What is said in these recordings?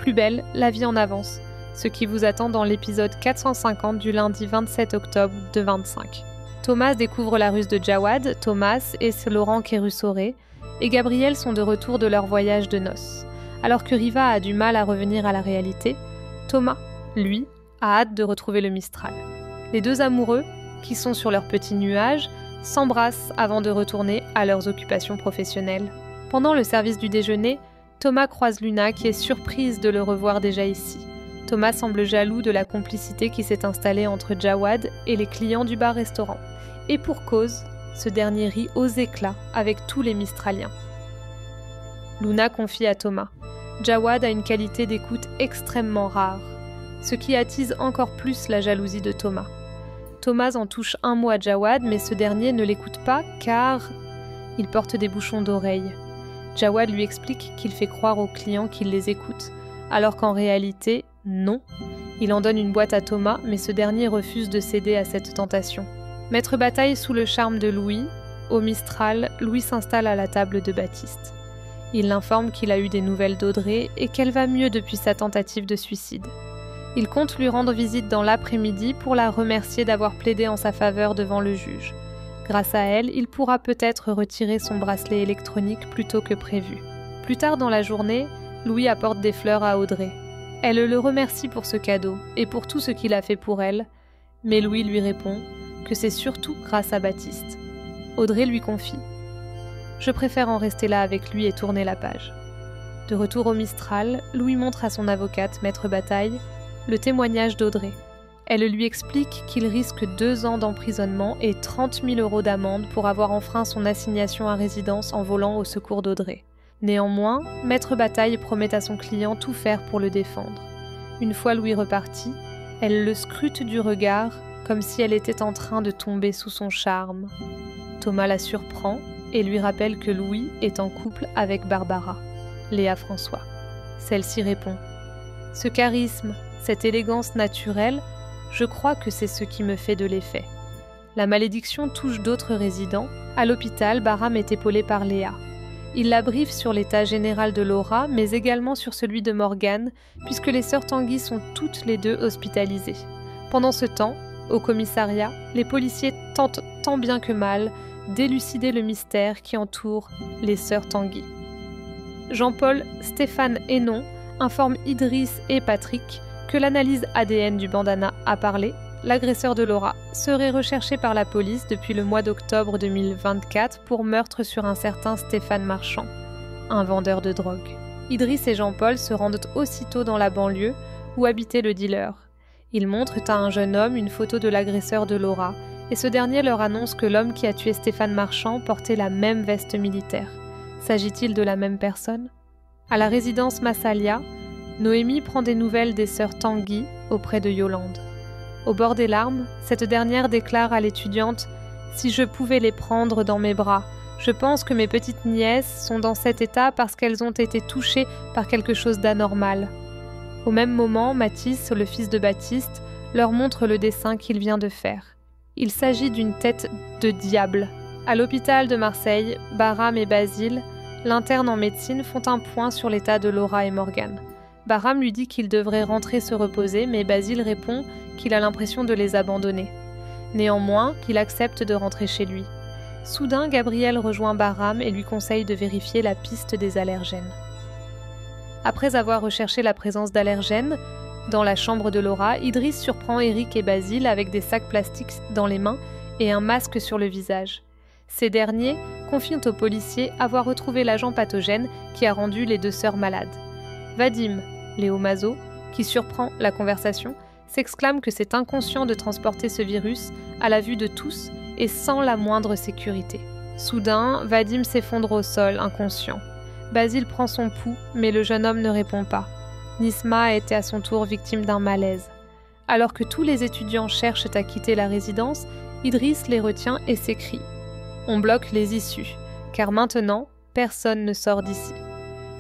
Plus belle, la vie en avance, ce qui vous attend dans l'épisode 450 du lundi 27 octobre de 25. Thomas découvre la ruse de Jawad, Thomas et Laurent Kérusoré, et Gabriel sont de retour de leur voyage de noces. Alors que Riva a du mal à revenir à la réalité, Thomas, lui, a hâte de retrouver le Mistral. Les deux amoureux, qui sont sur leur petit nuage, s'embrassent avant de retourner à leurs occupations professionnelles. Pendant le service du déjeuner, Thomas croise Luna qui est surprise de le revoir déjà ici. Thomas semble jaloux de la complicité qui s'est installée entre Jawad et les clients du bar-restaurant. Et pour cause, ce dernier rit aux éclats avec tous les Mistraliens. Luna confie à Thomas. Jawad a une qualité d'écoute extrêmement rare, ce qui attise encore plus la jalousie de Thomas. Thomas en touche un mot à Jawad, mais ce dernier ne l'écoute pas car il porte des bouchons d'oreilles. Jawad lui explique qu'il fait croire aux clients qu'il les écoute, alors qu'en réalité, non. Il en donne une boîte à Thomas, mais ce dernier refuse de céder à cette tentation. Maître bataille sous le charme de Louis, au Mistral, Louis s'installe à la table de Baptiste. Il l'informe qu'il a eu des nouvelles d'Audrey et qu'elle va mieux depuis sa tentative de suicide. Il compte lui rendre visite dans l'après-midi pour la remercier d'avoir plaidé en sa faveur devant le juge. Grâce à elle, il pourra peut-être retirer son bracelet électronique plus tôt que prévu. Plus tard dans la journée, Louis apporte des fleurs à Audrey. Elle le remercie pour ce cadeau et pour tout ce qu'il a fait pour elle, mais Louis lui répond que c'est surtout grâce à Baptiste. Audrey lui confie « Je préfère en rester là avec lui et tourner la page ». De retour au Mistral, Louis montre à son avocate, Maître Bataille, le témoignage d'Audrey. Elle lui explique qu'il risque 2 ans d'emprisonnement et 30 000 € d'amende pour avoir enfreint son assignation à résidence en volant au secours d'Audrey. Néanmoins, Maître Bataille promet à son client tout faire pour le défendre. Une fois Louis reparti, elle le scrute du regard comme si elle était en train de tomber sous son charme. Thomas la surprend et lui rappelle que Louis est en couple avec Barbara, Léa François. Celle-ci répond « Ce charisme, cette élégance naturelle, je crois que c'est ce qui me fait de l'effet. » La malédiction touche d'autres résidents. À l'hôpital, Bahram est épaulé par Léa. Il la briefe sur l'état général de Laura, mais également sur celui de Morgane, puisque les sœurs Tanguy sont toutes les deux hospitalisées. Pendant ce temps, au commissariat, les policiers tentent tant bien que mal d'élucider le mystère qui entoure les sœurs Tanguy. Jean-Paul, Stéphane et Non informent Idriss et Patrick que l'analyse ADN du bandana a parlé. L'agresseur de Laura serait recherché par la police depuis le mois d'octobre 2024 pour meurtre sur un certain Stéphane Marchand, un vendeur de drogue. Idriss et Jean-Paul se rendent aussitôt dans la banlieue où habitait le dealer. Ils montrent à un jeune homme une photo de l'agresseur de Laura et ce dernier leur annonce que l'homme qui a tué Stéphane Marchand portait la même veste militaire. S'agit-il de la même personne ? À la résidence Massalia, Noémie prend des nouvelles des sœurs Tanguy auprès de Yolande. Au bord des larmes, cette dernière déclare à l'étudiante « Si je pouvais les prendre dans mes bras, je pense que mes petites nièces sont dans cet état parce qu'elles ont été touchées par quelque chose d'anormal. » Au même moment, Mathis, le fils de Baptiste, leur montre le dessin qu'il vient de faire. Il s'agit d'une tête de diable. À l'hôpital de Marseille, Bahram et Basile, l'interne en médecine, font un point sur l'état de Laura et Morgane. Bahram lui dit qu'il devrait rentrer se reposer, mais Basile répond qu'il a l'impression de les abandonner. Néanmoins, qu'il accepte de rentrer chez lui. Soudain, Gabriel rejoint Bahram et lui conseille de vérifier la piste des allergènes. Après avoir recherché la présence d'allergènes dans la chambre de Laura, Idriss surprend Eric et Basile avec des sacs plastiques dans les mains et un masque sur le visage. Ces derniers confient aux policiers avoir retrouvé l'agent pathogène qui a rendu les 2 sœurs malades. Vadim, Léo Mazo, qui surprend la conversation, s'exclame que c'est inconscient de transporter ce virus à la vue de tous et sans la moindre sécurité. Soudain, Vadim s'effondre au sol, inconscient. Basile prend son pouls, mais le jeune homme ne répond pas. Nisma a été à son tour victime d'un malaise. Alors que tous les étudiants cherchent à quitter la résidence, Idriss les retient et s'écrie « On bloque les issues, car maintenant, personne ne sort d'ici. »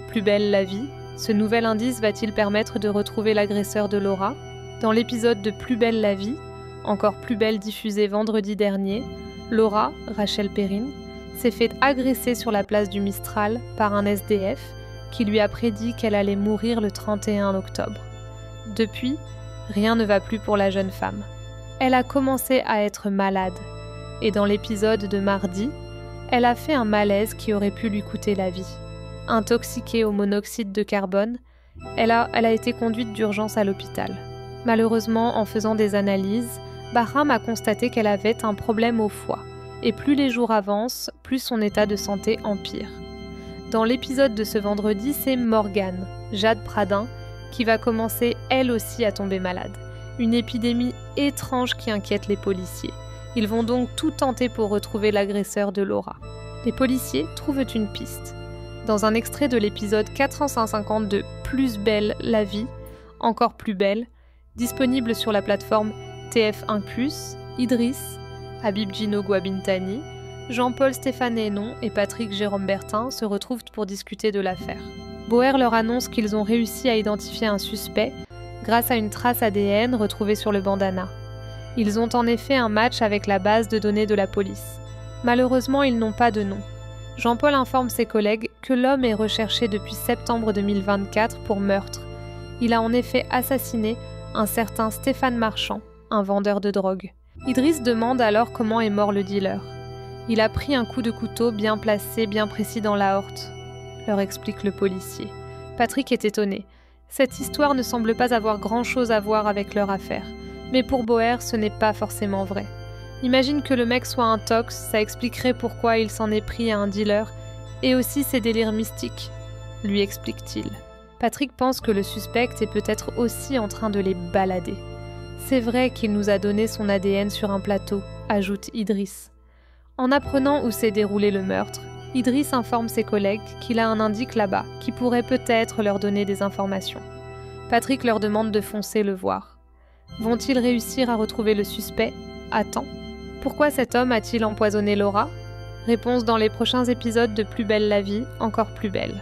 Plus belle la vie, ce nouvel indice va-t-il permettre de retrouver l'agresseur de Laura ? Dans l'épisode de Plus belle la vie, encore plus belle diffusé vendredi dernier, Laura, Rachel Perrine, s'est fait agresser sur la place du Mistral par un SDF qui lui a prédit qu'elle allait mourir le 31 octobre. Depuis, rien ne va plus pour la jeune femme. Elle a commencé à être malade, et dans l'épisode de mardi, elle a fait un malaise qui aurait pu lui coûter la vie. Intoxiquée au monoxyde de carbone, elle a été conduite d'urgence à l'hôpital. Malheureusement, en faisant des analyses, Bahram a constaté qu'elle avait un problème au foie, et plus les jours avancent, plus son état de santé empire. Dans l'épisode de ce vendredi, c'est Morgane, Jade Pradin, qui va commencer elle aussi à tomber malade. Une épidémie étrange qui inquiète les policiers. Ils vont donc tout tenter pour retrouver l'agresseur de Laura. Les policiers trouvent une piste. Dans un extrait de l'épisode 450 de Plus belle la vie, encore plus belle, disponible sur la plateforme TF1+, Idriss, Habib Gino Guabintani, Jean-Paul Stéphane Hénon et Patrick Jérôme Bertin se retrouvent pour discuter de l'affaire. Bauer leur annonce qu'ils ont réussi à identifier un suspect grâce à une trace ADN retrouvée sur le bandana. Ils ont en effet un match avec la base de données de la police. Malheureusement, ils n'ont pas de nom. Jean-Paul informe ses collègues que l'homme est recherché depuis septembre 2024 pour meurtre. Il a en effet assassiné un certain Stéphane Marchand, un vendeur de drogue. Idriss demande alors comment est mort le dealer. Il a pris un coup de couteau bien placé, bien précis dans l'aorte, leur explique le policier. Patrick est étonné. Cette histoire ne semble pas avoir grand-chose à voir avec leur affaire. Mais pour Bauer, ce n'est pas forcément vrai. Imagine que le mec soit un tox, ça expliquerait pourquoi il s'en est pris à un dealer, et aussi ses délires mystiques, lui explique-t-il. Patrick pense que le suspect est peut-être aussi en train de les balader. C'est vrai qu'il nous a donné son ADN sur un plateau, ajoute Idriss. En apprenant où s'est déroulé le meurtre, Idriss informe ses collègues qu'il a un indice là-bas qui pourrait peut-être leur donner des informations. Patrick leur demande de foncer le voir. Vont-ils réussir à retrouver le suspect à temps ? Pourquoi cet homme a-t-il empoisonné Laura ? Réponse dans les prochains épisodes de Plus belle la vie, encore plus belle.